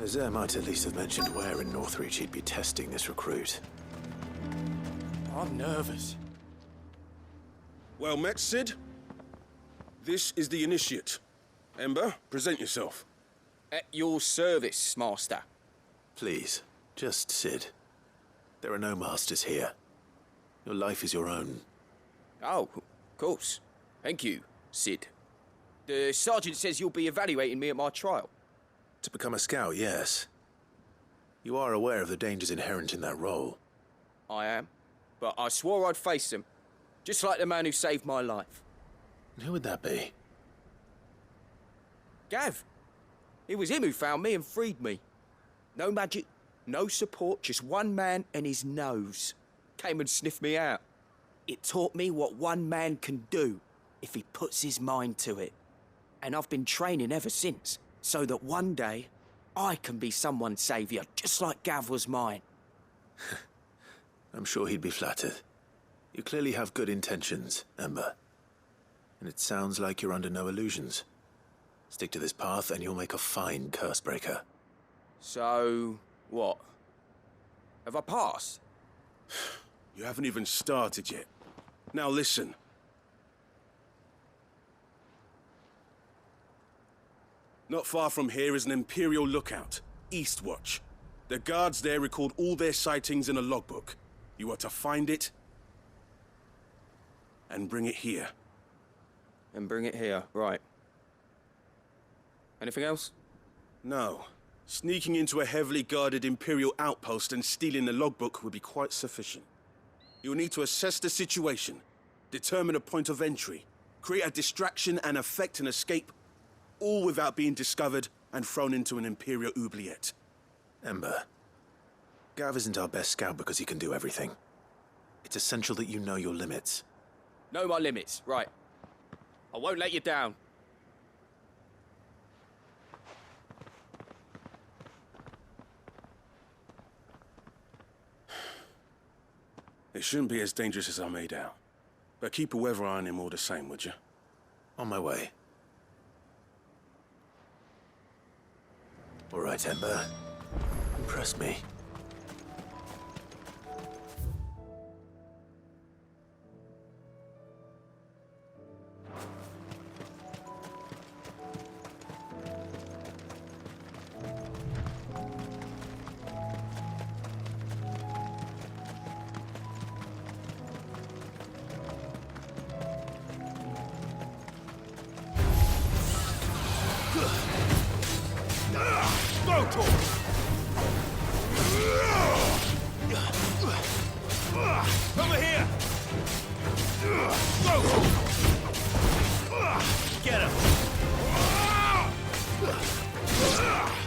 Nazaire might at least have mentioned where in Northreach he'd be testing this recruit. I'm nervous. Well met, Sid. This is the initiate. Ember, present yourself. At your service, Master. Please, just Sid. There are no masters here. Your life is your own. Oh, of course. Thank you, Sid. The sergeant says you'll be evaluating me at my trial. To become a scout, yes. You are aware of the dangers inherent in that role. I am. But I swore I'd face them. Just like the man who saved my life. Who would that be? Gav. It was him who found me and freed me. No magic, no support, just one man and his nose. Came and sniffed me out. It taught me what one man can do if he puts his mind to it. And I've been training ever since, so that one day I can be someone's saviour, just like Gav was mine. I'm sure he'd be flattered. You clearly have good intentions, Ember. And it sounds like you're under no illusions. Stick to this path and you'll make a fine cursebreaker. So, what? Have I passed? You haven't even started yet. Now listen. Not far from here is an Imperial lookout, Eastwatch. The guards there record all their sightings in a logbook. You are to find it and bring it here. And bring it here, right. Anything else? No. Sneaking into a heavily guarded Imperial outpost and stealing the logbook would be quite sufficient. You'll need to assess the situation, determine a point of entry, create a distraction and effect an escape, all without being discovered and thrown into an Imperial oubliette. Ember, Gav isn't our best scout because he can do everything. It's essential that you know your limits. Know my limits, right. I won't let you down. It shouldn't be as dangerous as I made out. But keep a weather eye on him all the same, would you? On my way. All right, Ember. Impress me. Over here! Go! Get him!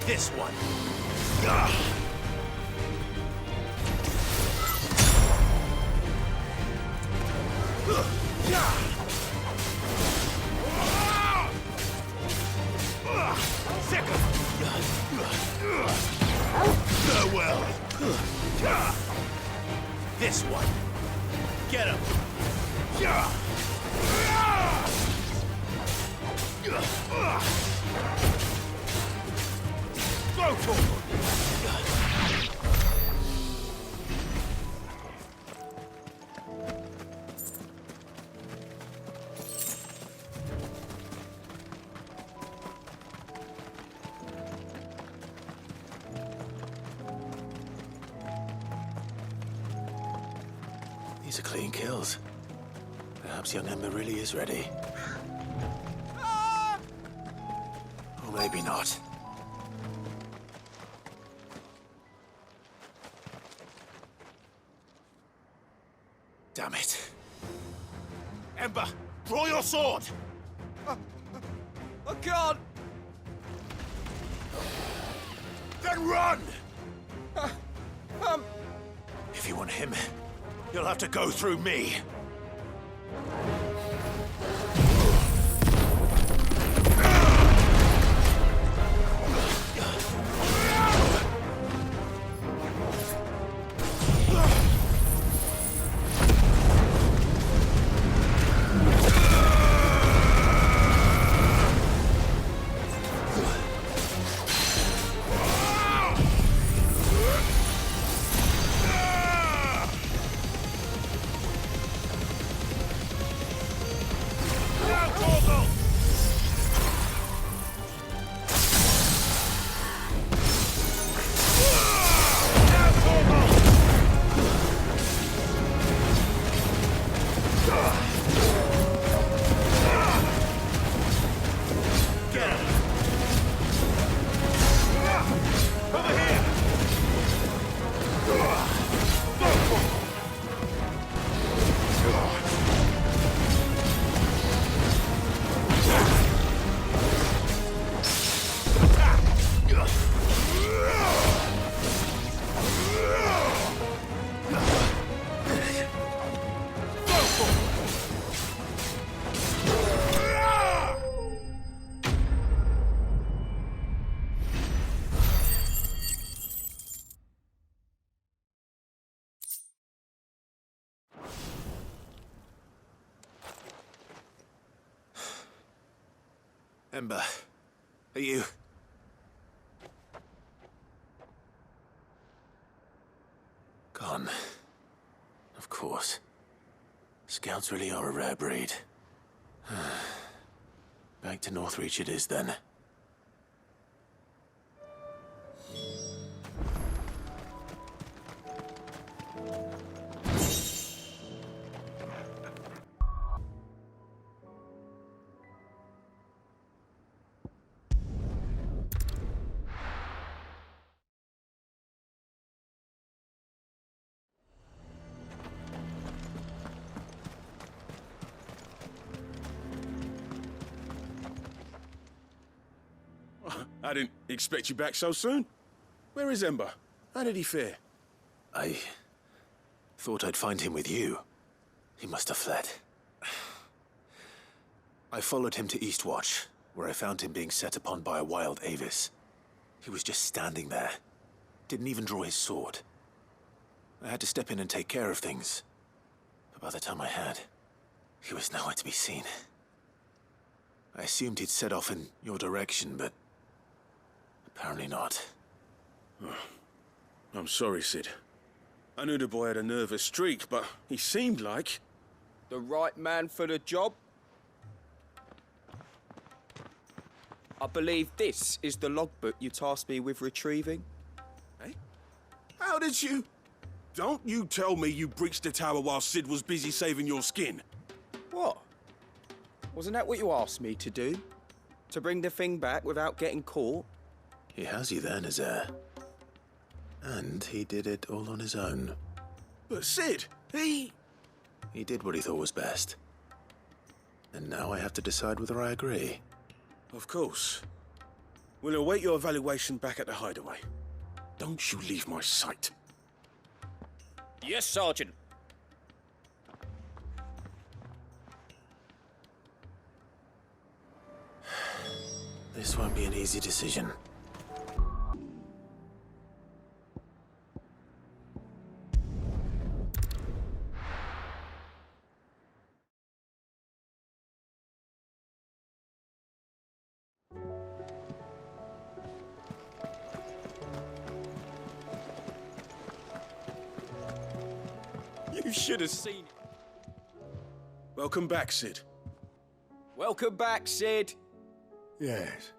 This one. Sick him! Farewell! This one. Get him! Go for him! These are clean kills. Perhaps young Ember really is ready. Or maybe not. Damn it. Ember, draw your sword! I can't! Then run! If you want him, You'll have to go through me. Ember, are you... Gone. Of course. Scouts really are a rare breed. Back to Northreach it is, then. I didn't expect you back so soon. Where is Ember? How did he fare? I thought I'd find him with you. He must have fled. I followed him to Eastwatch, where I found him being set upon by a wild Avis. He was just standing there. Didn't even draw his sword. I had to step in and take care of things. But by the time I had, he was nowhere to be seen. I assumed he'd set off in your direction, but apparently not. I'm sorry, Sid. I knew the boy had a nervous streak, but he seemed like... The right man for the job? I believe this is the logbook you tasked me with retrieving. Eh? How did you... Don't you tell me you breached the tower while Sid was busy saving your skin. What? Wasn't that what you asked me to do? To bring the thing back without getting caught? He has you then, his heir. And he did it all on his own. But Sid, he did what he thought was best. And now I have to decide whether I agree. Of course. We'll await your evaluation back at the hideaway. Don't you leave my sight. Yes, Sergeant. This won't be an easy decision. You should have seen it. Welcome back, Sid. Welcome back, Sid. Yes.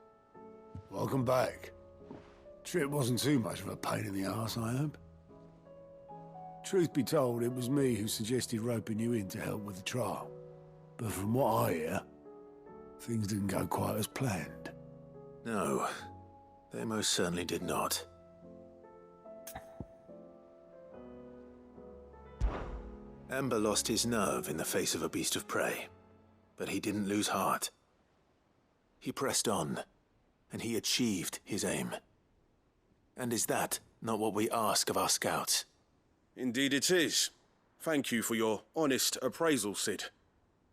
Welcome back. Trip wasn't too much of a pain in the arse, I hope. Truth be told, it was me who suggested roping you in to help with the trial. But from what I hear, things didn't go quite as planned. No, they most certainly did not. Ember lost his nerve in the face of a beast of prey, but he didn't lose heart. He pressed on, and he achieved his aim. And is that not what we ask of our scouts? Indeed it is. Thank you for your honest appraisal, Sid.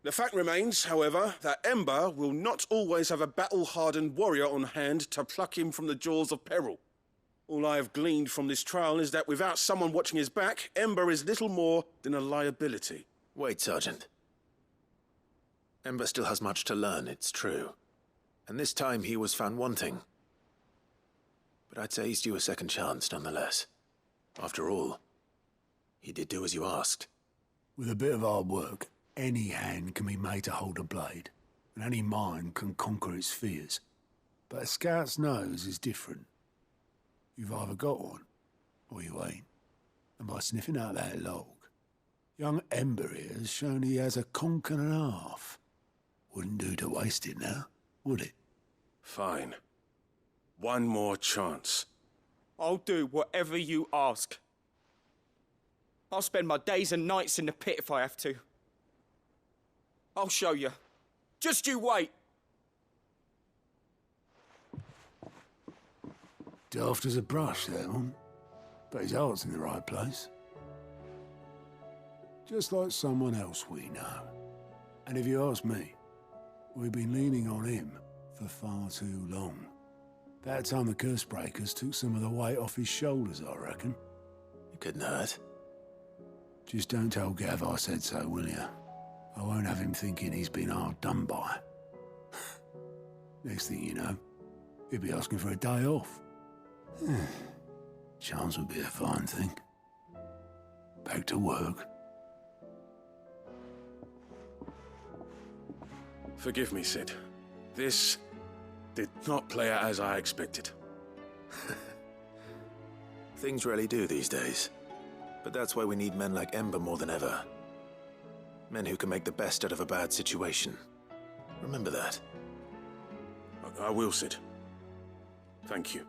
The fact remains, however, that Ember will not always have a battle-hardened warrior on hand to pluck him from the jaws of peril. All I have gleaned from this trial is that without someone watching his back, Ember is little more than a liability. Wait, Sergeant. Ember still has much to learn, it's true. And this time he was found wanting. But I'd say he's due a second chance, nonetheless. After all, he did do as you asked. With a bit of hard work, any hand can be made to hold a blade, and any mind can conquer its fears. But a scout's nose is different. You've either got one, or you ain't. And by sniffing out that log, young Ember here has shown he has a conch and a half. Wouldn't do to waste it now, would it? Fine. One more chance. I'll do whatever you ask. I'll spend my days and nights in the pit if I have to. I'll show you. Just you wait. Daft as a brush, that one. But his heart's in the right place. Just like someone else we know. And if you ask me, we've been leaning on him for far too long. That time the curse breakers took some of the weight off his shoulders, I reckon. It couldn't hurt. Just don't tell Gav I said so, will you? I won't have him thinking he's been hard done by. Next thing you know, he'd be asking for a day off. Chance would be a fine thing. Back to work. Forgive me, Sid. This did not play out as I expected. Things rarely do these days. But that's why we need men like Ember more than ever. Men who can make the best out of a bad situation. Remember that. I will, Sid. Thank you.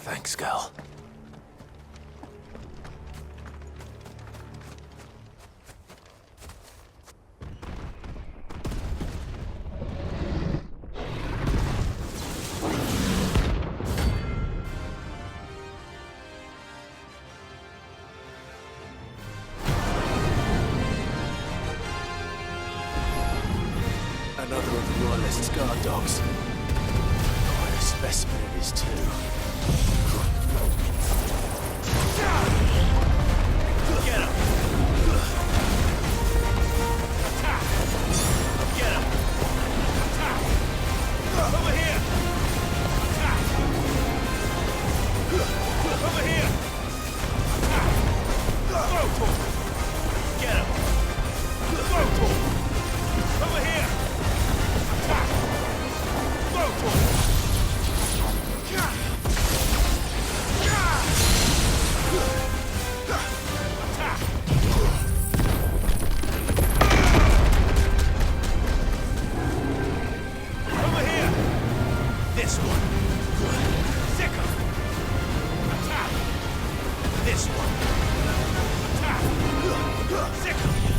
Thanks, Gal. Another of the royalist's guard dogs. Quite a specimen it is, too. Get him! Attack! Get him! Attack! Over here! Attack! Over here! Attack! Go to him! Get him! Go to him! Over here! Attack! Go to him! This one. Sick of it. Attack. This one. Attack. Sick of it.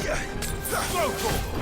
Go, Torgal!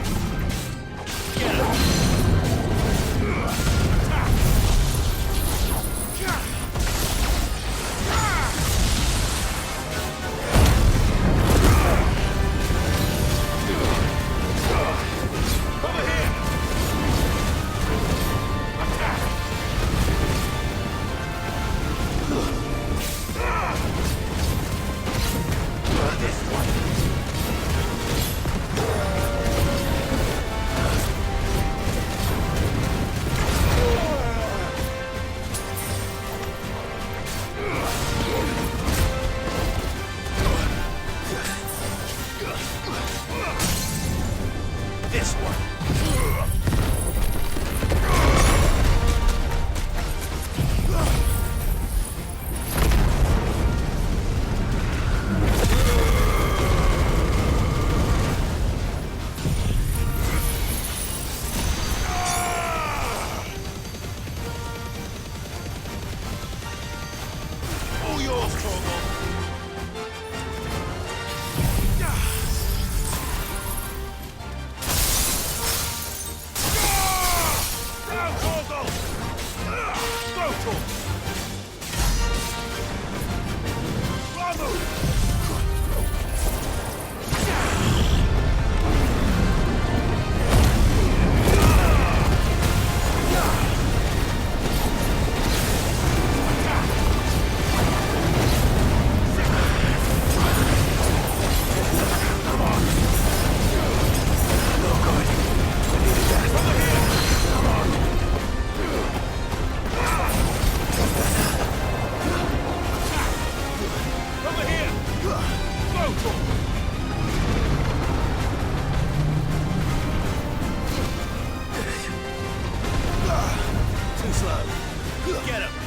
Get him!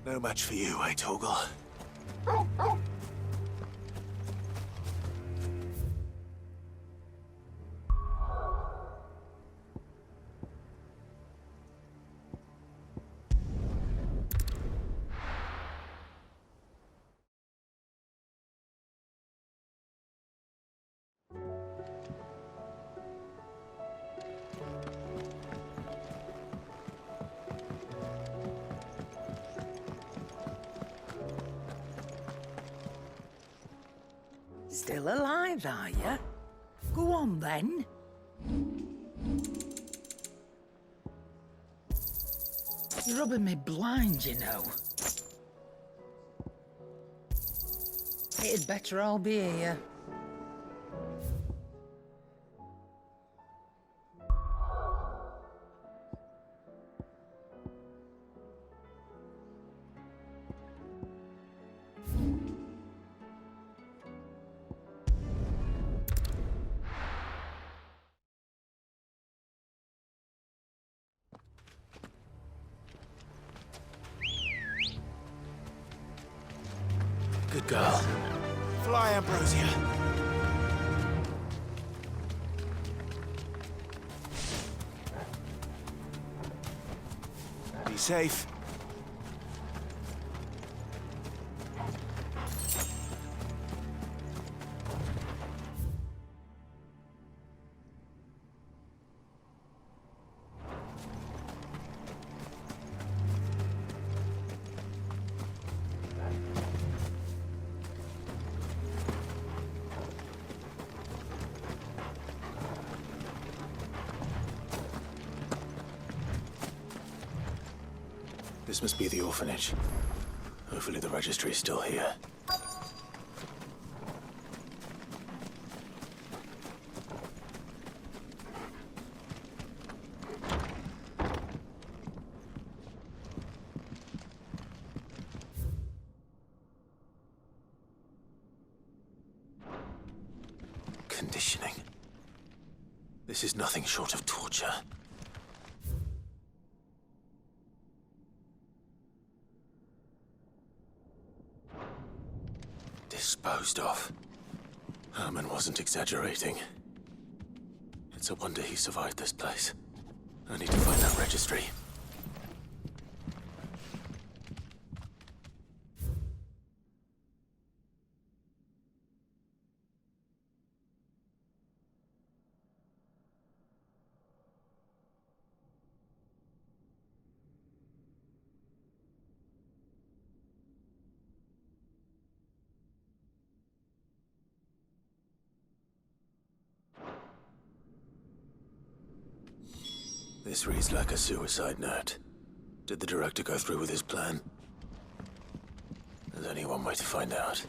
No match for you, eh, Torgal? Still alive, are you? Go on, then. You're rubbing me blind, you know. It'd better all be here. Good girl. Fly, Ambrosia. Be safe. This must be the orphanage. Hopefully the registry is still here. Conditioning. This is nothing short of torture. Disposed of. Herman wasn't exaggerating. It's a wonder he survived this place. I need to find that registry. This reads like a suicide note. Did the director go through with his plan? There's only one way to find out.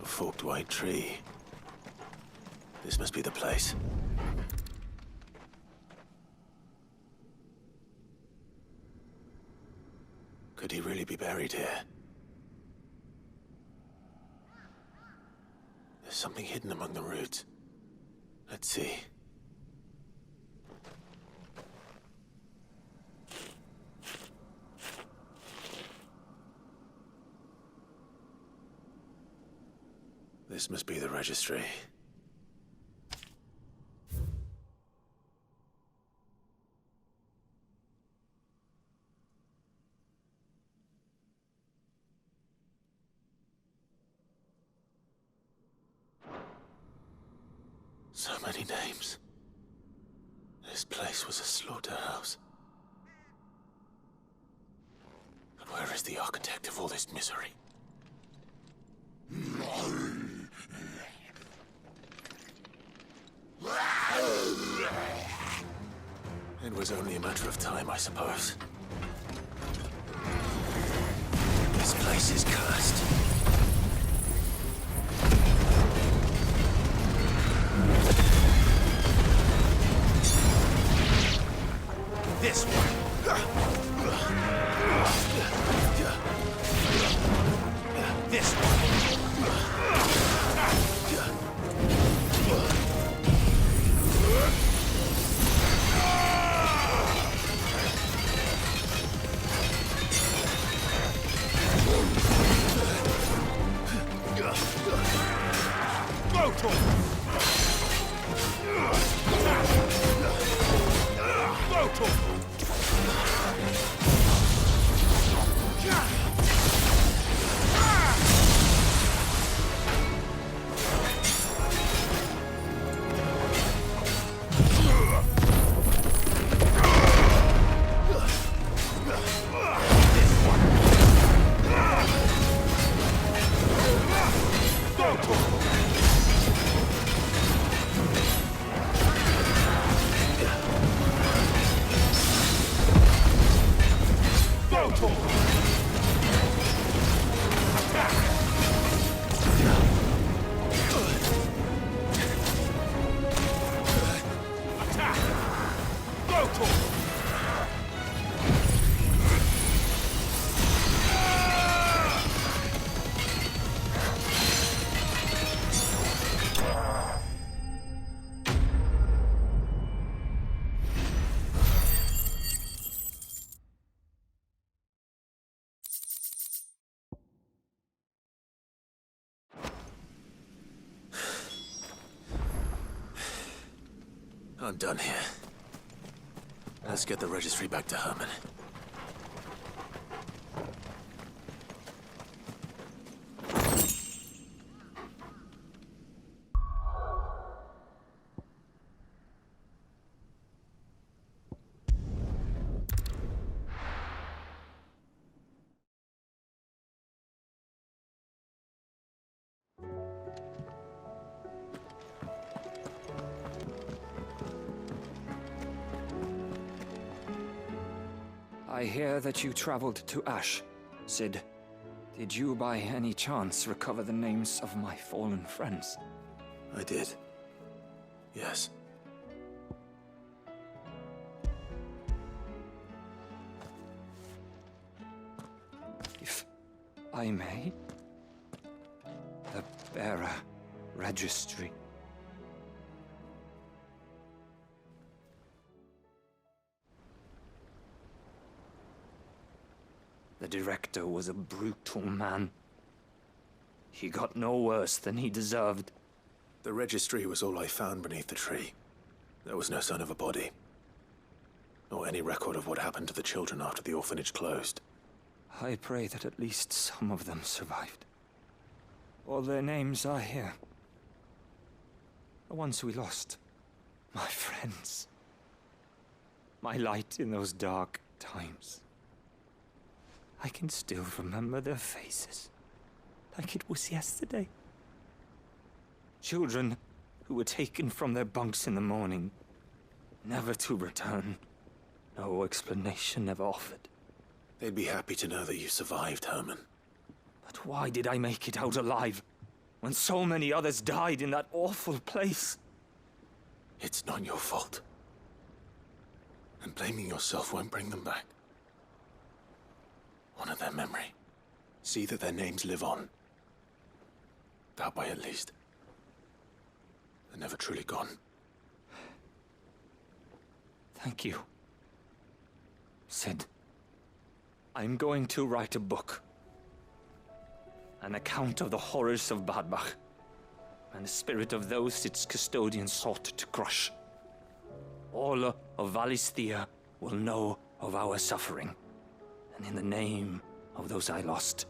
A forked white tree. This must be the place. Could he really be buried here? There's something hidden among the roots. Let's see. This must be the registry. So many names. This place was a slaughterhouse. But where is the architect of all this misery? It was only a matter of time, I suppose. This place is cursed. This one. This one. I'm done here. Let's get the registry back to Herman. I hear that you traveled to Ash, Sid. Did you by any chance recover the names of my fallen friends? I did. Yes. If I may, the bearer registry. The director was a brutal man. He got no worse than he deserved. The registry was all I found beneath the tree. There was no sign of a body, or any record of what happened to the children after the orphanage closed. I pray that at least some of them survived. All their names are here. The ones we lost. My friends. My light in those dark times. I can still remember their faces, like it was yesterday. Children who were taken from their bunks in the morning, never to return. No explanation ever offered. They'd be happy to know that you survived, Herman. But why did I make it out alive, when so many others died in that awful place? It's not your fault. And blaming yourself won't bring them back. Honor their memory. See that their names live on. That way, at least. They're never truly gone. Thank you. Sid, I'm going to write a book. An account of the horrors of Badbach, and the spirit of those its custodians sought to crush. All of Valisthea will know of our suffering, and in the name of those I lost,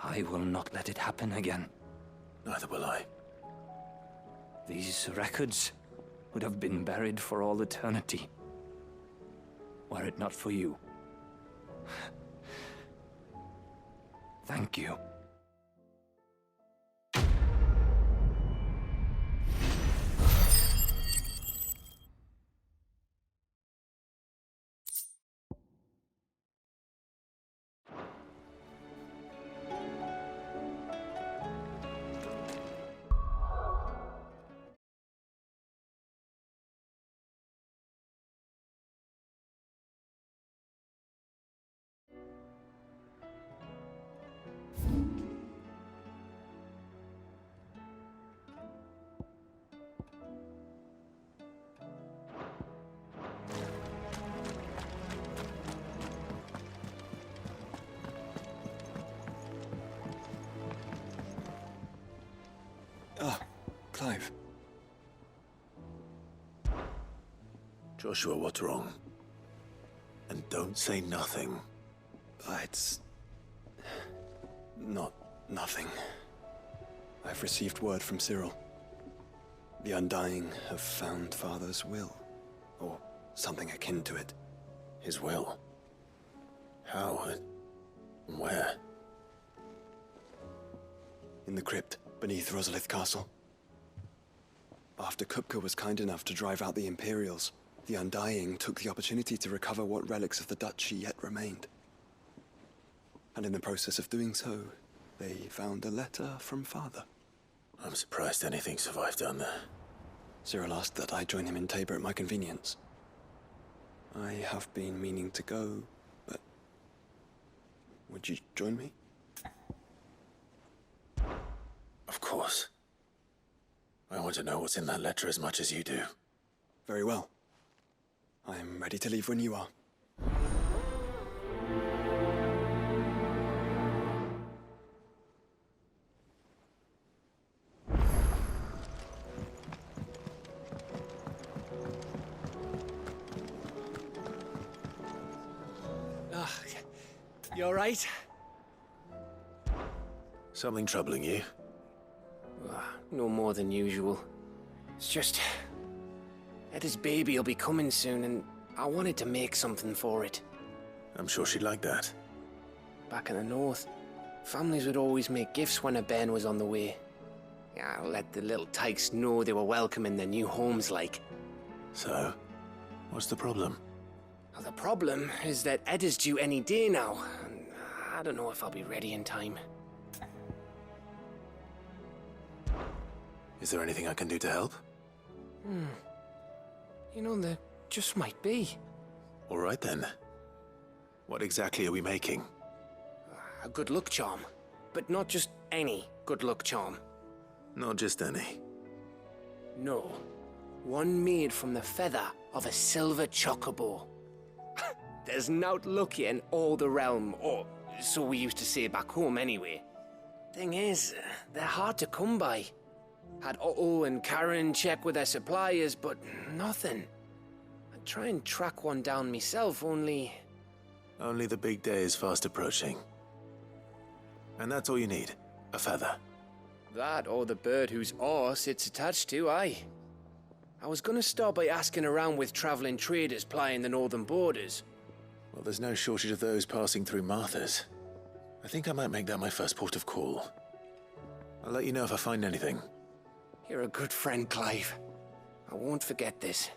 I will not let it happen again. Neither will I. These records would have been buried for all eternity, were it not for you. Thank you. Clive. Joshua, what's wrong? And don't say nothing. It's... nothing. I've received word from Cyril. The Undying have found Father's will, or something akin to it. His will? How? And where? In the crypt beneath Rosalith Castle. After Kupka was kind enough to drive out the Imperials, the Undying took the opportunity to recover what relics of the duchy yet remained. And in the process of doing so, they found a letter from Father. I'm surprised anything survived down there. Cyril asked that I join him in Tabor at my convenience. I have been meaning to go, but... would you join me? Of course. I want to know what's in that letter as much as you do. Very well. I am ready to leave when you are. You all right? Something troubling you? No more than usual. It's just... Etta's baby will be coming soon, and I wanted to make something for it. I'm sure she'd like that. Back in the north, families would always make gifts when a bairn was on the way. Yeah, let the little tykes know they were welcome in their new homes, like. So, what's the problem? Well, the problem is that Ed is due any day now, and I don't know if I'll be ready in time. Is there anything I can do to help? You know, there just might be. All right then. What exactly are we making? A good luck charm. But not just any good luck charm. Not just any. No. One made from the feather of a silver chocobo. There's naught lucky in all the realm, or so we used to say back home anyway. Thing is, they're hard to come by. Had Otto and Karen check with their suppliers, but nothing. I'd try and track one down myself, only... Only the big day is fast approaching. And that's all you need, a feather. That or the bird whose horse it's attached to, aye. I was gonna start by asking around with traveling traders plying the northern borders. Well, there's no shortage of those passing through Martha's. I think I might make that my first port of call. I'll let you know if I find anything. You're a good friend, Clive. I won't forget this.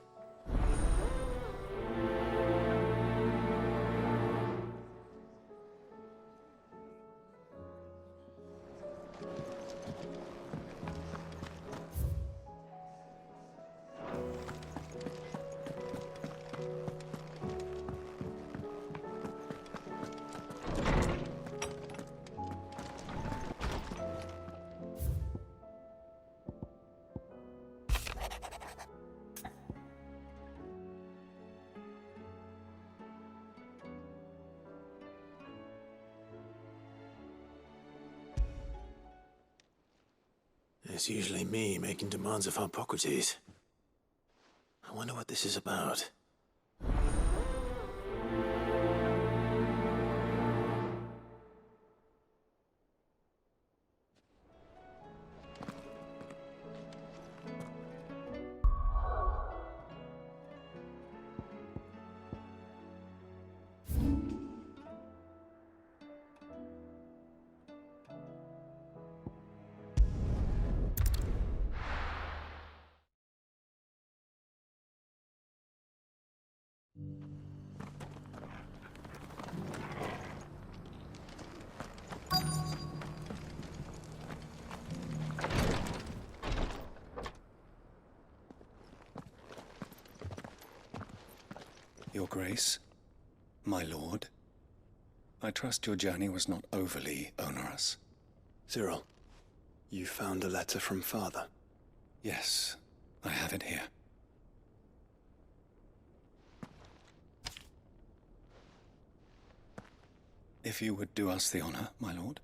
It's usually me making demands of Hippocrates. I wonder what this is about. Your Grace, my lord, I trust your journey was not overly onerous. Cyril, you found a letter from Father? Yes, I have it here. If you would do us the honor, my lord.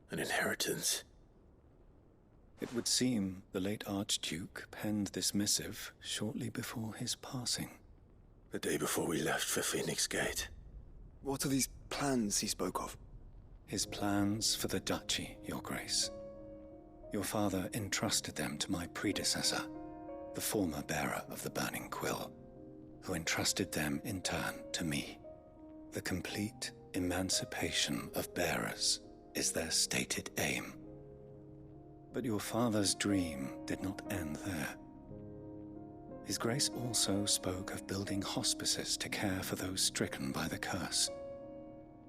An inheritance. It would seem the late Archduke penned this missive shortly before his passing. The day before we left for Phoenix Gate. What are these plans he spoke of? His plans for the duchy, Your Grace. Your father entrusted them to my predecessor, the former bearer of the Burning Quill, who entrusted them in turn to me. The complete emancipation of bearers is their stated aim. But your father's dream did not end there. His Grace also spoke of building hospices to care for those stricken by the curse,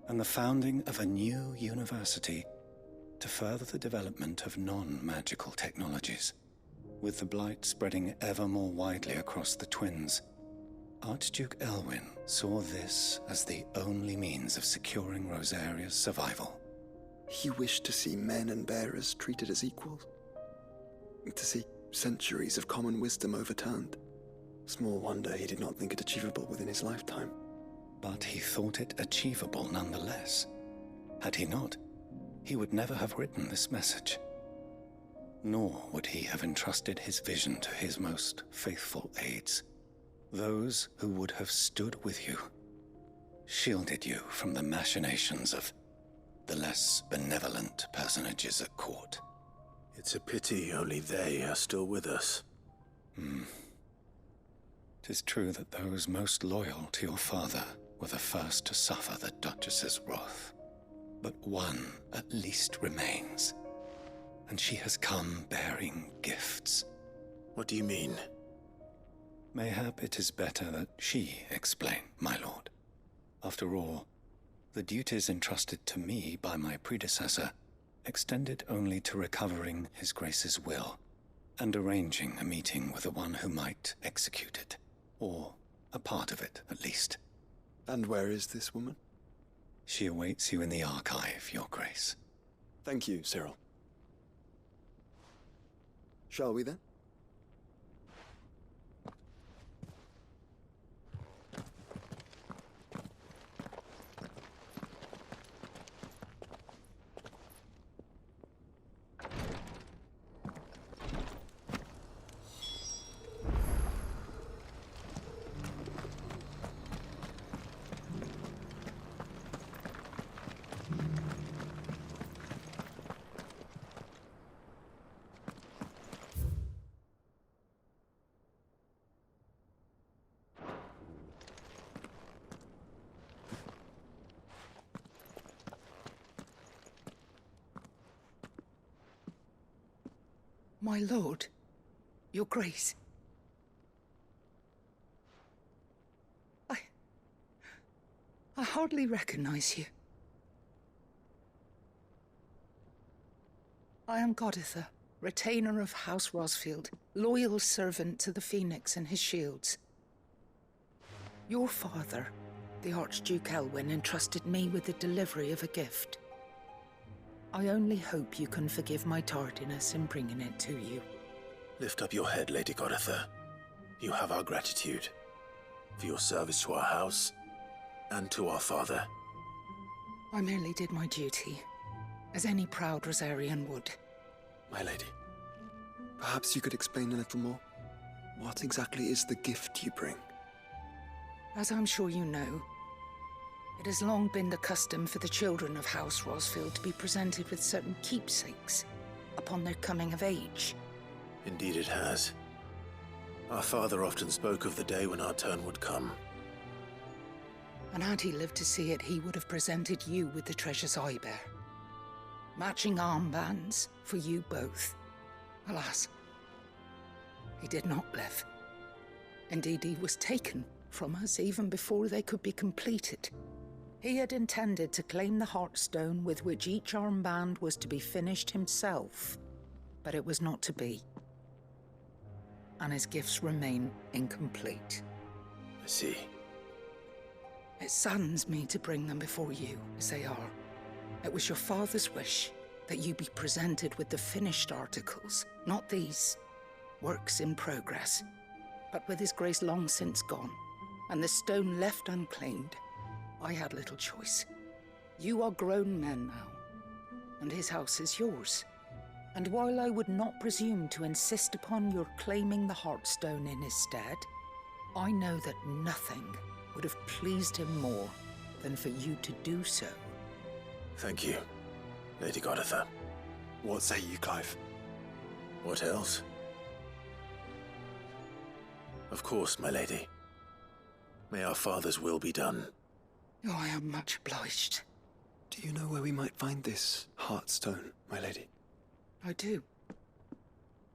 and the founding of a new university to further the development of non-magical technologies. With the blight spreading ever more widely across the twins, Archduke Elwyn saw this as the only means of securing Rosaria's survival. He wished to see men and bearers treated as equals. To see centuries of common wisdom overturned. Small wonder he did not think it achievable within his lifetime. But he thought it achievable nonetheless. Had he not, he would never have written this message. Nor would he have entrusted his vision to his most faithful aides, those who would have stood with you, shielded you from the machinations of the less benevolent personages at court. It's a pity only they are still with us. 'Tis true that those most loyal to your father were the first to suffer the Duchess's wrath. But one at least remains, and she has come bearing gifts. What do you mean? Mayhap it is better that she explain, my lord. After all, the duties entrusted to me by my predecessor extended only to recovering His Grace's will and arranging a meeting with the one who might execute it, or a part of it, at least. And where is this woman? She awaits you in the archive, Your Grace. Thank you, Cyril. Shall we then? My lord, Your Grace. I hardly recognize you. I am Goditha, retainer of House Rosfield, loyal servant to the Phoenix and his shields. Your father, the Archduke Elwyn, entrusted me with the delivery of a gift. I only hope you can forgive my tardiness in bringing it to you. Lift up your head, Lady Goditha. You have our gratitude for your service to our house and to our father. I merely did my duty, as any proud Rosarian would. My lady, perhaps you could explain a little more? What exactly is the gift you bring? As I'm sure you know, it has long been the custom for the children of House Rosfield to be presented with certain keepsakes upon their coming of age. Indeed it has. Our father often spoke of the day when our turn would come. And had he lived to see it, he would have presented you with the treasures I bear. Matching armbands for you both. Alas, he did not live. Indeed, he was taken from us even before they could be completed. He had intended to claim the Heartstone with which each armband was to be finished himself, but it was not to be. And his gifts remain incomplete. I see. It saddens me to bring them before you, as they are. It was your father's wish that you be presented with the finished articles, not these works in progress. But with His Grace long since gone, and the stone left unclaimed, I had little choice. You are grown men now, and his house is yours. And while I would not presume to insist upon your claiming the Heartstone in his stead, I know that nothing would have pleased him more than for you to do so. Thank you, Lady Goditha. What say you, Clive? What else? Of course, my lady. May our father's will be done. Oh, I am much obliged. Do you know where we might find this Heartstone, my lady? I do.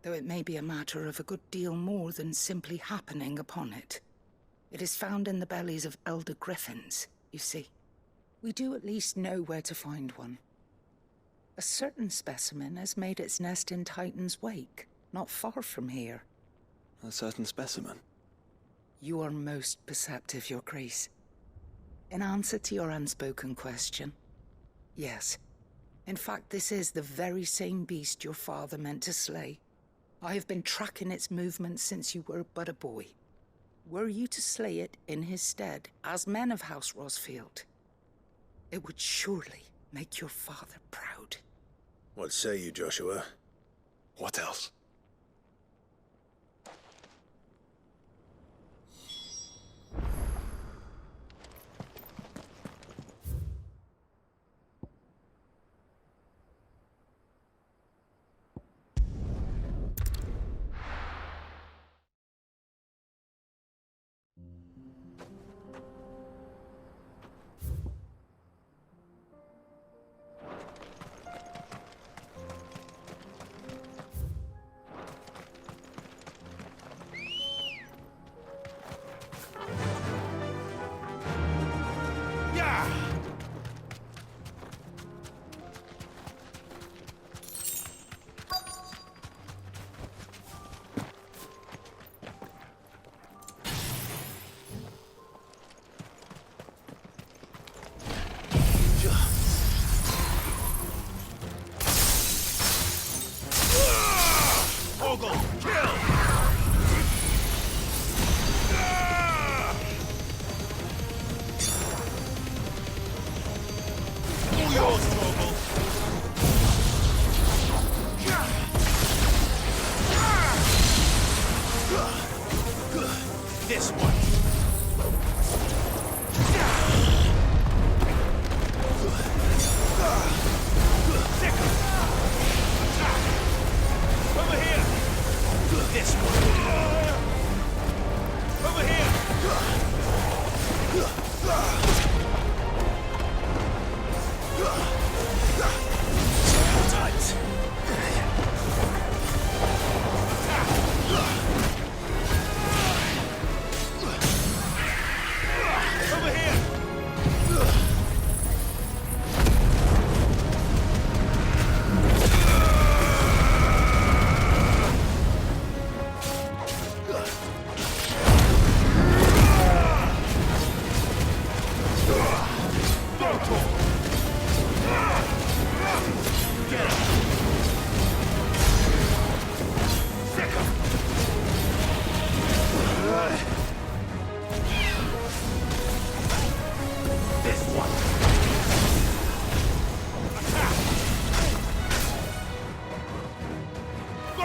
Though it may be a matter of a good deal more than simply happening upon it. It is found in the bellies of elder griffins, you see. We do at least know where to find one. A certain specimen has made its nest in Titan's Wake, not far from here. A certain specimen? You are most perceptive, Your Grace. In answer to your unspoken question, yes. In fact, this is the very same beast your father meant to slay. I have been tracking its movements since you were but a boy. Were you to slay it in his stead, as men of House Rosfield, it would surely make your father proud. What say you, Joshua? What else?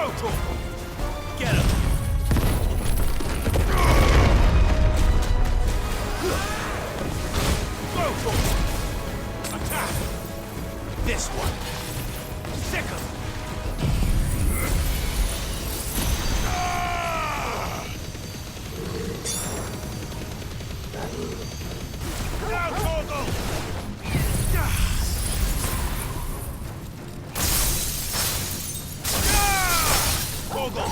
Go, Torkel! Get him! Go, Torkel! Attack! This one! Sick him! Now, Torkel! Torkel!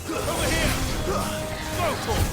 Over here! Go, Torkel!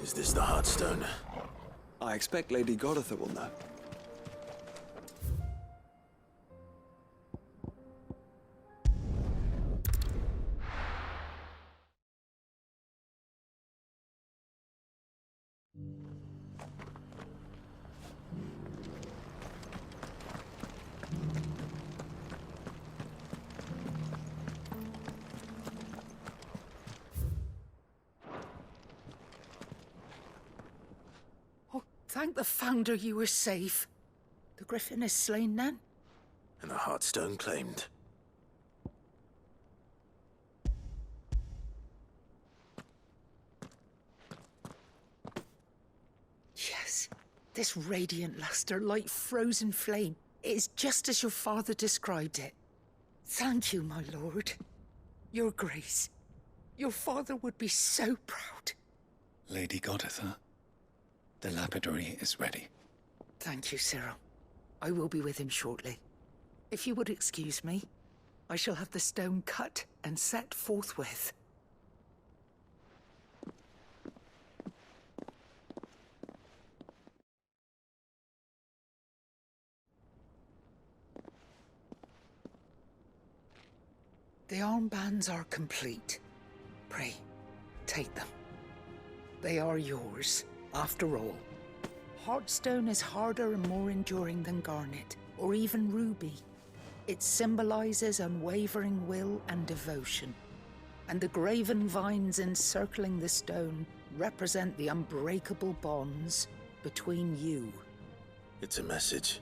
Is this the Heartstone? I expect Lady Goditha will know. Thank the Founder you were safe. The Griffin is slain then? And the Heartstone claimed. Yes. This radiant luster, like frozen flame, is just as your father described it. Thank you, my lord. Your Grace. Your father would be so proud. Lady Goditha, the lapidary is ready. Thank you, Cyril. I will be with him shortly. If you would excuse me, I shall have the stone cut and set forthwith. The armbands are complete. Pray, take them. They are yours. After all, Heartstone is harder and more enduring than garnet, or even ruby. It symbolizes unwavering will and devotion, and the graven vines encircling the stone represent the unbreakable bonds between you. It's a message.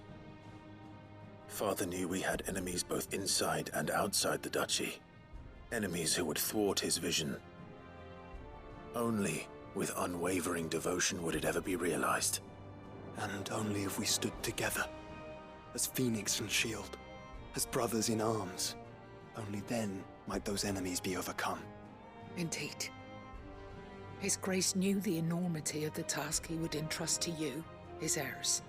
Father knew we had enemies both inside and outside the duchy. Enemies who would thwart his vision. Only with unwavering devotion would it ever be realized. And only if we stood together, as Phoenix and Shield, as brothers in arms, only then might those enemies be overcome. Indeed. His Grace knew the enormity of the task he would entrust to you, his heirs.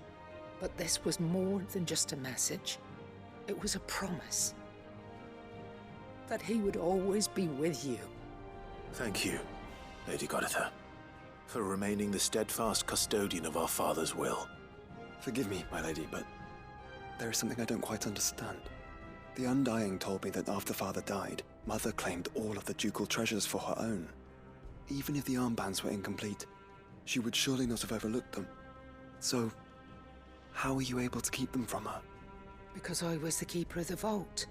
But this was more than just a message. It was a promise. That he would always be with you. Thank you, Lady Goditha, for remaining the steadfast custodian of our father's will. Forgive me, my lady, but there is something I don't quite understand. The Undying told me that after Father died, Mother claimed all of the ducal treasures for her own. Even if the armbands were incomplete, she would surely not have overlooked them. So, how were you able to keep them from her? Because I was the keeper of the vault.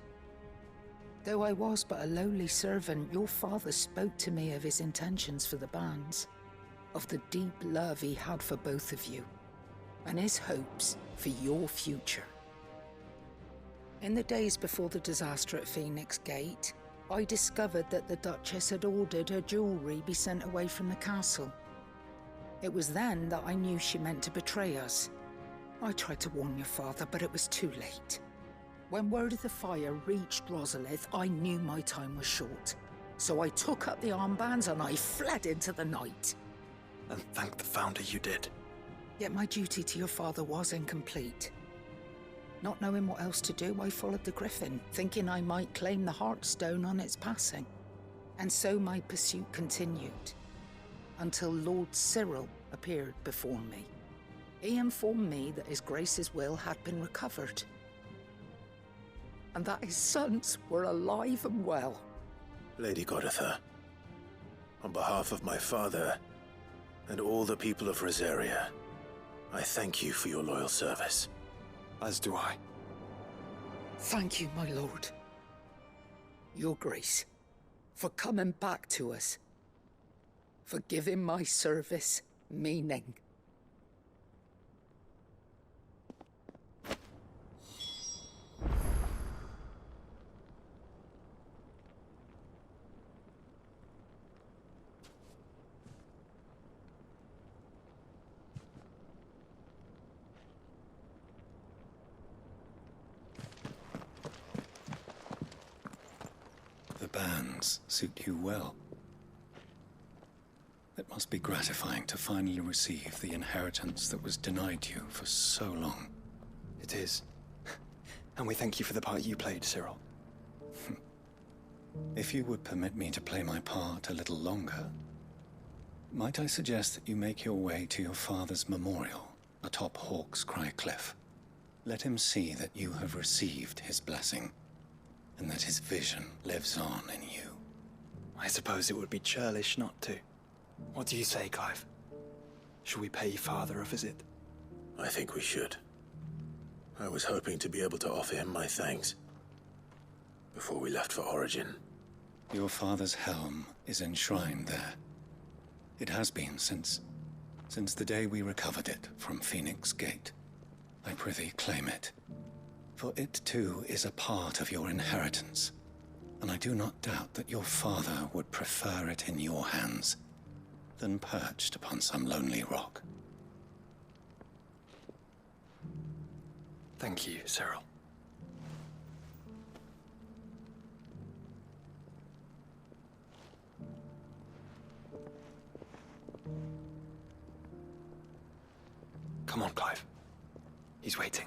Though I was but a lowly servant, your father spoke to me of his intentions for the bands, of the deep love he had for both of you, and his hopes for your future. In the days before the disaster at Phoenix Gate, I discovered that the Duchess had ordered her jewelry be sent away from the castle. It was then that I knew she meant to betray us. I tried to warn your father, but it was too late. When word of the fire reached Rosalith, I knew my time was short. So I took up the armbands and I fled into the night. And thank the Founder you did. Yet my duty to your father was incomplete. Not knowing what else to do, I followed the Griffin, thinking I might claim the Heartstone on its passing. And so my pursuit continued, until Lord Cyril appeared before me. He informed me that His Grace's will had been recovered, and that his sons were alive and well. Lady Goditha, on behalf of my father and all the people of Rosaria, I thank you for your loyal service. As do I. Thank you, my lord. Your Grace, for coming back to us, for giving my service meaning. The bands suit you well. It must be gratifying to finally receive the inheritance that was denied you for so long. It is. And we thank you for the part you played, Cyril. If you would permit me to play my part a little longer, might I suggest that you make your way to your father's memorial atop Hawk's Cry Cliff? Let him see that you have received his blessing, and that his vision lives on in you. I suppose it would be churlish not to. What do you say, Clive? Should we pay Father a visit? I think we should. I was hoping to be able to offer him my thanks before we left for Origin. Your father's helm is enshrined there. It has been since the day we recovered it from Phoenix Gate. I prithee claim it, for it too is a part of your inheritance, and I do not doubt that your father would prefer it in your hands than perched upon some lonely rock. Thank you, Cyril. Come on, Clive. He's waiting.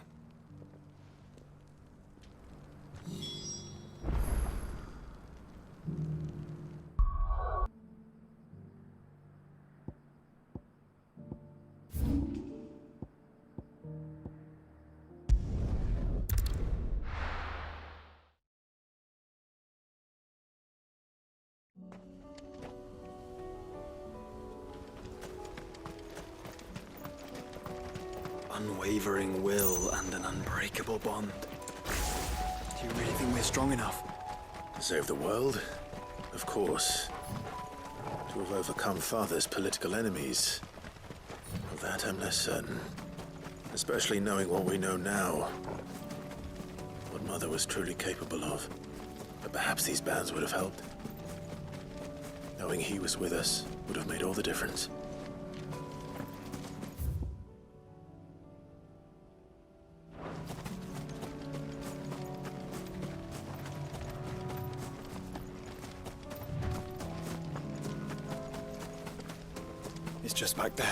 Unwavering will and an unbreakable bond. Do you really think we're strong enough? To save the world? Of course. To have overcome Father's political enemies? Of that I'm less certain. Especially knowing what we know now. What Mother was truly capable of. But perhaps these bands would have helped. Knowing he was with us would have made all the difference. It's just back there.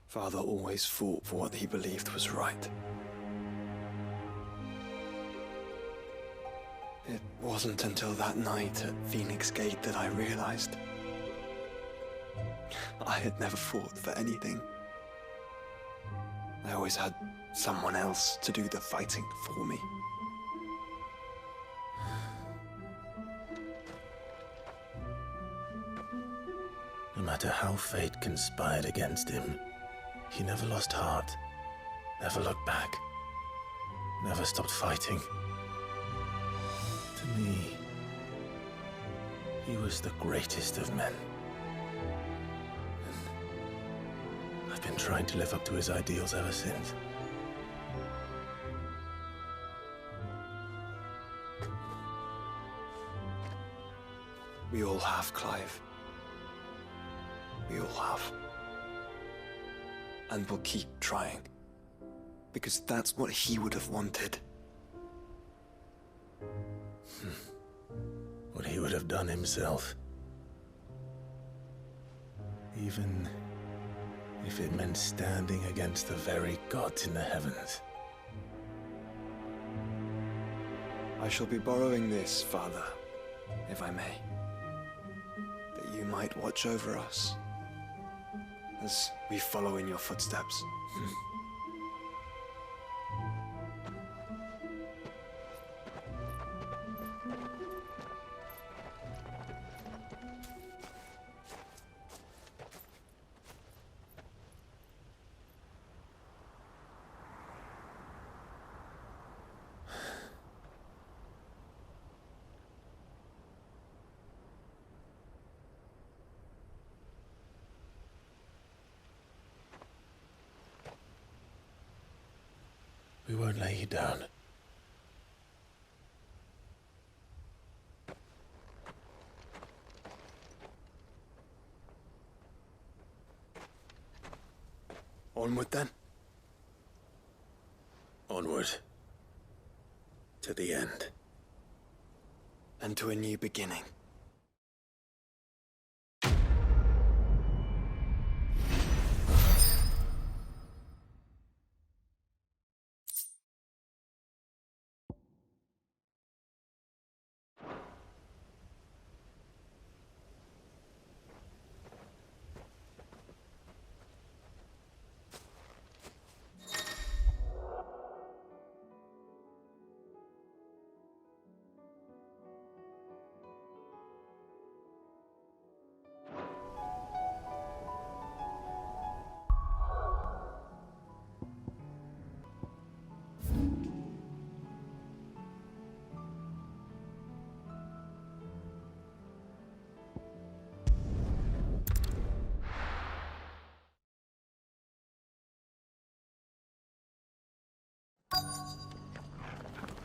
Father always fought for what he believed was right. It wasn't until that night at Phoenix Gate that I realized I had never fought for anything. I always had someone else to do the fighting for me. No matter how fate conspired against him, he never lost heart, never looked back, never stopped fighting. To me, he was the greatest of men. I've been trying to live up to his ideals ever since. We all have, Clive. We all have. And we'll keep trying. Because that's what he would have wanted. What he would have done himself. Even if it meant standing against the very gods in the heavens. I shall be borrowing this, Father, if I may. That you might watch over us as we follow in your footsteps. We won't lay you down. Onward then. Onward. To the end. And to a new beginning.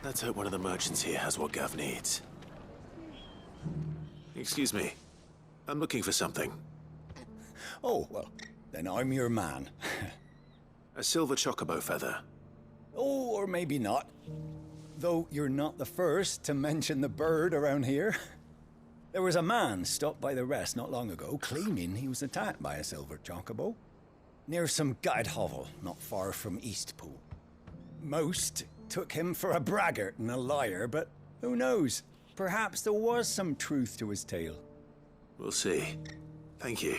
Let's hope one of the merchants here has what Gav needs. Excuse me. I'm looking for something. Oh, well, then I'm your man. A silver chocobo feather. Oh, or maybe not. Though you're not the first to mention the bird around here. There was a man stopped by the rest not long ago, claiming he was attacked by a silver chocobo. Near some guyed hovel, not far from Eastpool. Most took him for a braggart and a liar, but who knows? Perhaps there was some truth to his tale. We'll see. Thank you.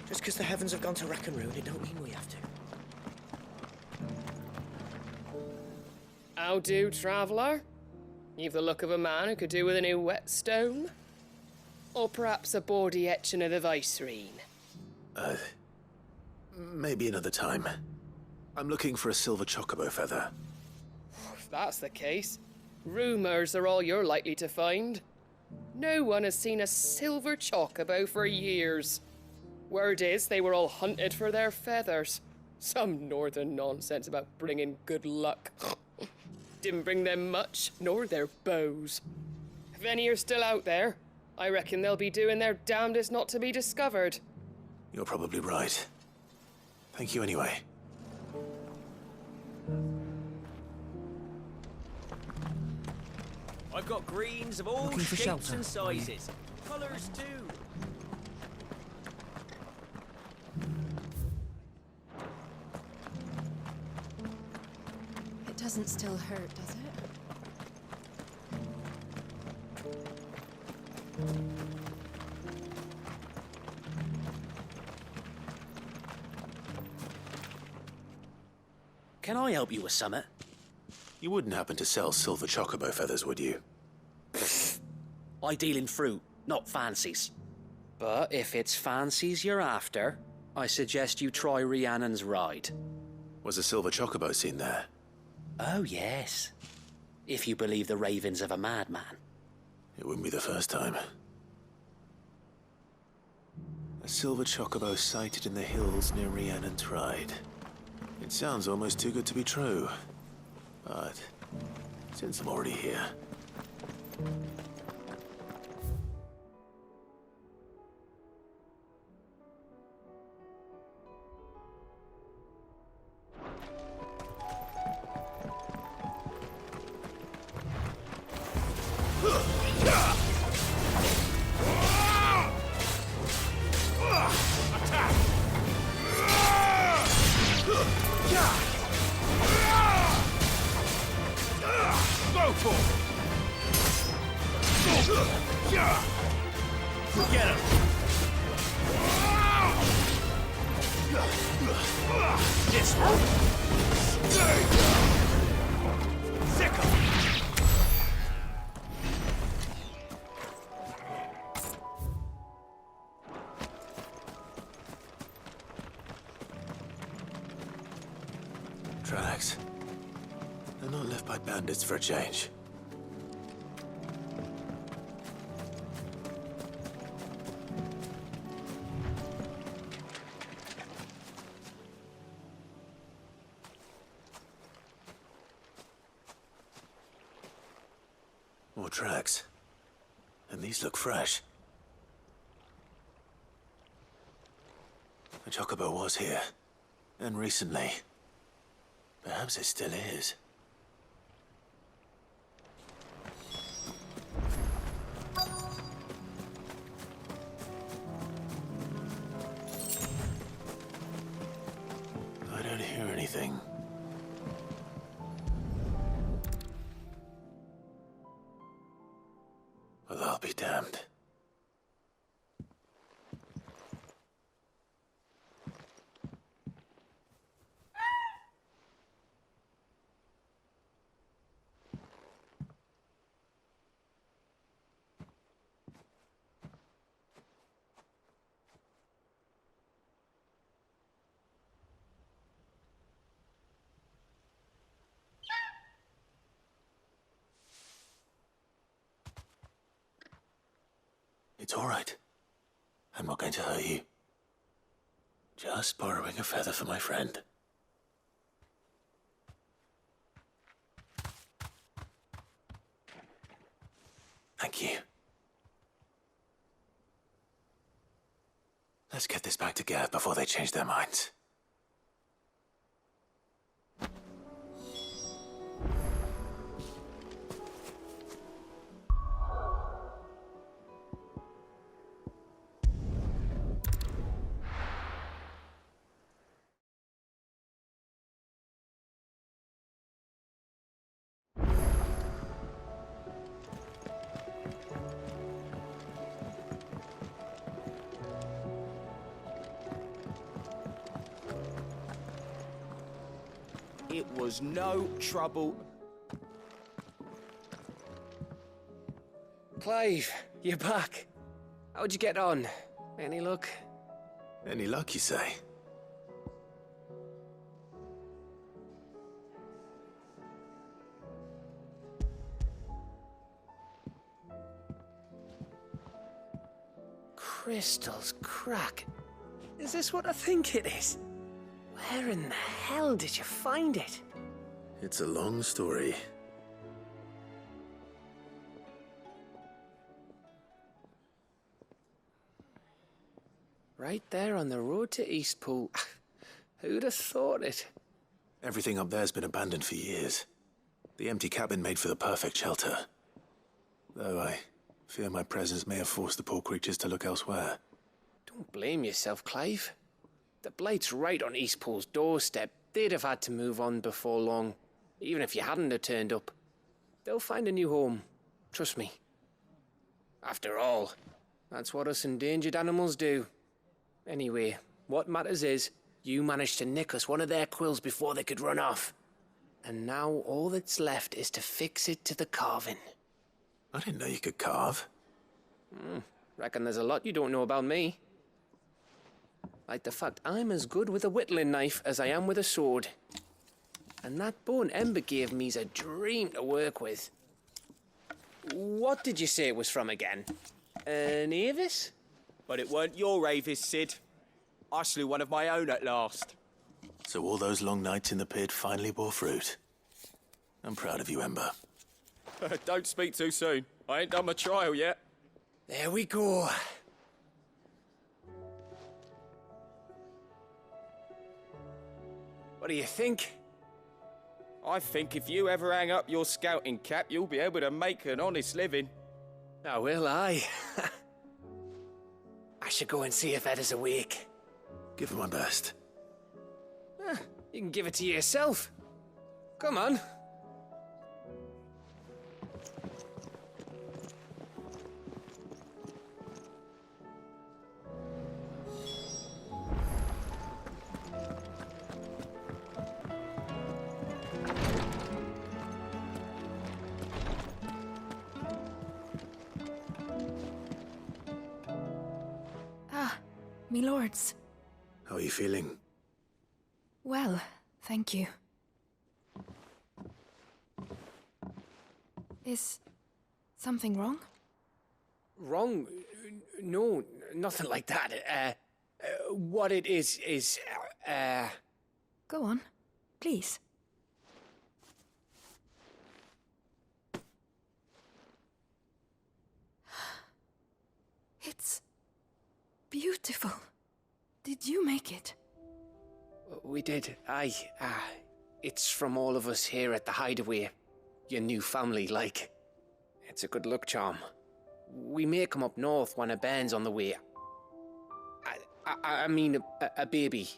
Just because the heavens have gone to wreck and ruin, it don't mean we have to. How do, traveller? You've the look of a man who could do with a new whetstone. Or perhaps a bawdy etching of the Vicerine. Maybe another time. I'm looking for a silver chocobo feather. If that's the case, rumours are all you're likely to find. No one has seen a silver chocobo for years. Word is they were all hunted for their feathers. Some northern nonsense about bringing good luck. Didn't bring them much, nor their bows. If any are still out there, I reckon they'll be doing their damnedest not to be discovered. You're probably right. Thank you anyway. I've got greens of all shapes and sizes. Colours too. It doesn't still hurt, does it? Can I help you with something? You wouldn't happen to sell silver chocobo feathers, would you? I deal in fruit, not fancies. But if it's fancies you're after, I suggest you try Rhiannon's ride. Was a silver chocobo seen there? Oh, yes. If you believe the ravings of a madman. It wouldn't be the first time. A silver chocobo sighted in the hills near Rhiannon Tride. It sounds almost too good to be true. But since I'm already here... Tracks. They're not left by bandits for a change. More tracks. And these look fresh. The chocobo was here. And recently. Perhaps it still is. I don't hear anything. Well, I'll be damned. It's all right. I'm not going to hurt you. Just borrowing a feather for my friend. Thank you. Let's get this back to Gav before they change their minds. It was no trouble. Clive, you're back. How'd you get on? Any luck? Any luck, you say? Crystals crack. Is this what I think it is? Where in the hell did you find it? It's a long story. Right there on the road to Eastpool. Who'd have thought it? Everything up there's been abandoned for years. The empty cabin made for the perfect shelter. Though I fear my presence may have forced the poor creatures to look elsewhere. Don't blame yourself, Clive. The Blight's right on Eastpool's doorstep. They'd have had to move on before long, even if you hadn't have turned up. They'll find a new home. Trust me. After all, that's what us endangered animals do. Anyway, what matters is, you managed to nick us one of their quills before they could run off. And now all that's left is to fix it to the carving. I didn't know you could carve. Reckon there's a lot you don't know about me. Like the fact I'm as good with a whittling knife as I am with a sword. And that bone Ember gave me's a dream to work with. What did you say it was from again? An Avis? But it weren't your Avis, Sid. I slew one of my own at last. So all those long nights in the pit finally bore fruit. I'm proud of you, Ember. Don't speak too soon. I ain't done my trial yet. There we go. What do you think? I think if you ever hang up your scouting cap, you'll be able to make an honest living. Oh, will I? I should go and see if Ed is awake. Give him my best. You can give it to yourself. Come on. Me lords. How are you feeling? Well, thank you. Is something wrong? Wrong? No, nothing like that. What it is... Go on, please. It's beautiful. Did you make it? We did. Aye. It's from all of us here at the Hideaway. Your new family, like. It's a good luck charm. We may come up north when a band's on the way. I mean a baby.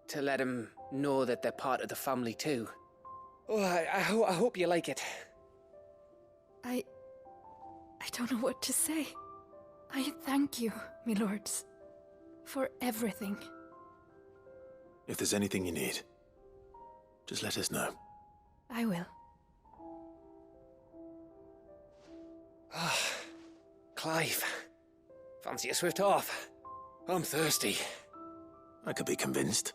To let him know that they're part of the family too. Oh, I hope you like it. I don't know what to say. I thank you, me lords, for everything. If there's anything you need, just let us know. I will. Clive, fancy a swift off? I'm thirsty. I could be convinced.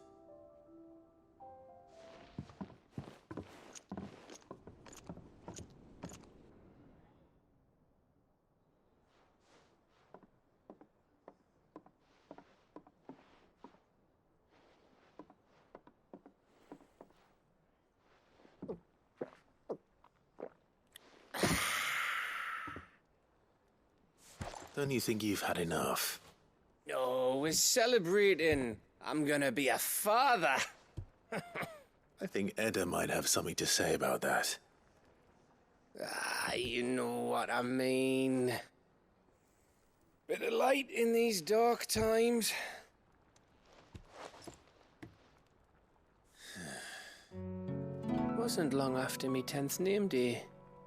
Don't you think you've had enough? No, we're celebrating. I'm gonna be a father. I think Edda might have something to say about that. You know what I mean. Bit of light in these dark times. Wasn't long after me 10th name day.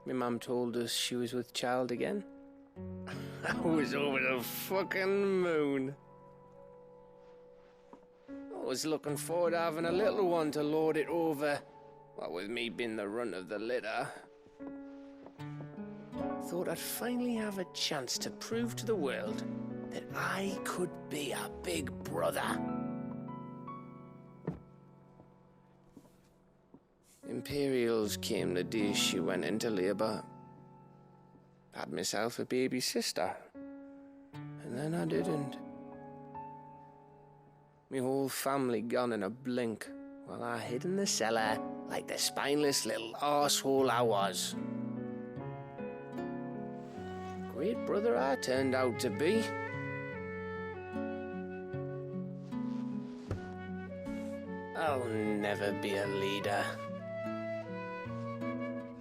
My mum told us she was with child again. I was over the fucking moon. I was looking forward to having a little one to lord it over, what with me being the runt of the litter. Thought I'd finally have a chance to prove to the world that I could be a big brother. Imperials came the day she went into labour. Had myself a baby sister, and then I didn't. Me whole family gone in a blink, while I hid in the cellar like the spineless little arsehole I was. Great brother I turned out to be. I'll never be a leader.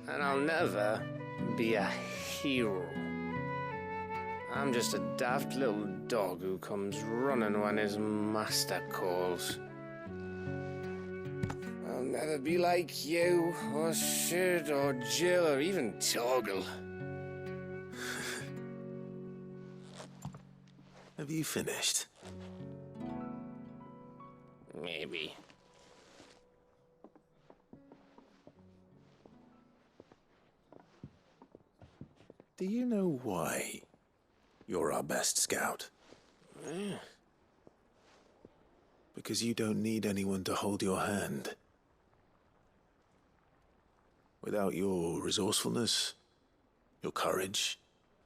And I'll never be a hero. I'm just a daft little dog who comes running when his master calls. I'll never be like you, or Sid, or Jill, or even Torgal. Have you finished? Maybe. Do you know why you're our best scout? Because you don't need anyone to hold your hand. Without your resourcefulness, your courage,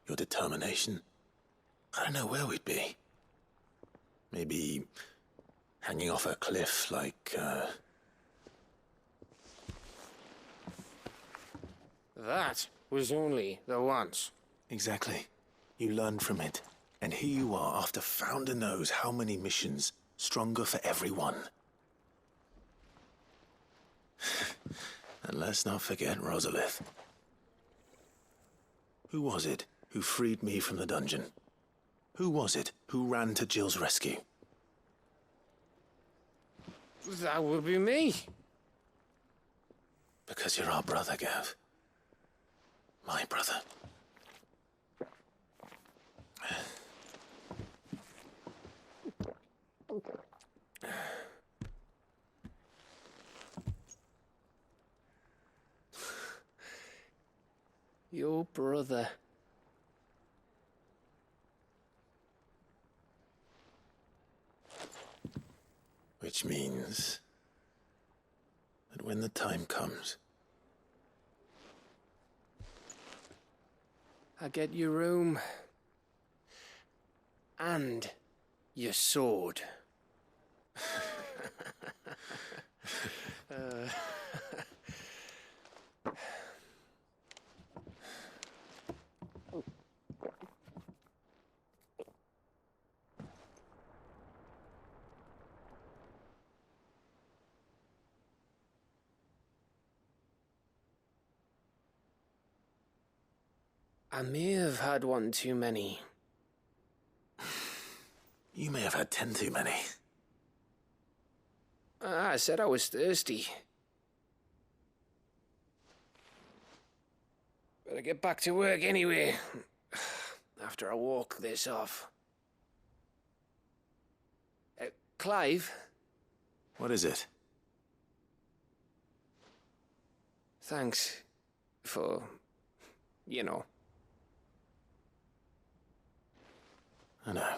your determination, I don't know where we'd be. Maybe hanging off a cliff like, That was only the once. Exactly. You learned from it. And here you are, after Founder knows how many missions, stronger for everyone. And let's not forget Rosalith. Who was it who freed me from the dungeon? Who was it who ran to Jill's rescue? That would be me. Because you're our brother, Gav. My brother. Your brother. Which means that when the time comes, I get your room. And your sword. I may have had one too many. you may have had 10 too many. I said I was thirsty. Better get back to work anyway, after I walk this off. Clive? What is it? Thanks for, you know. I know.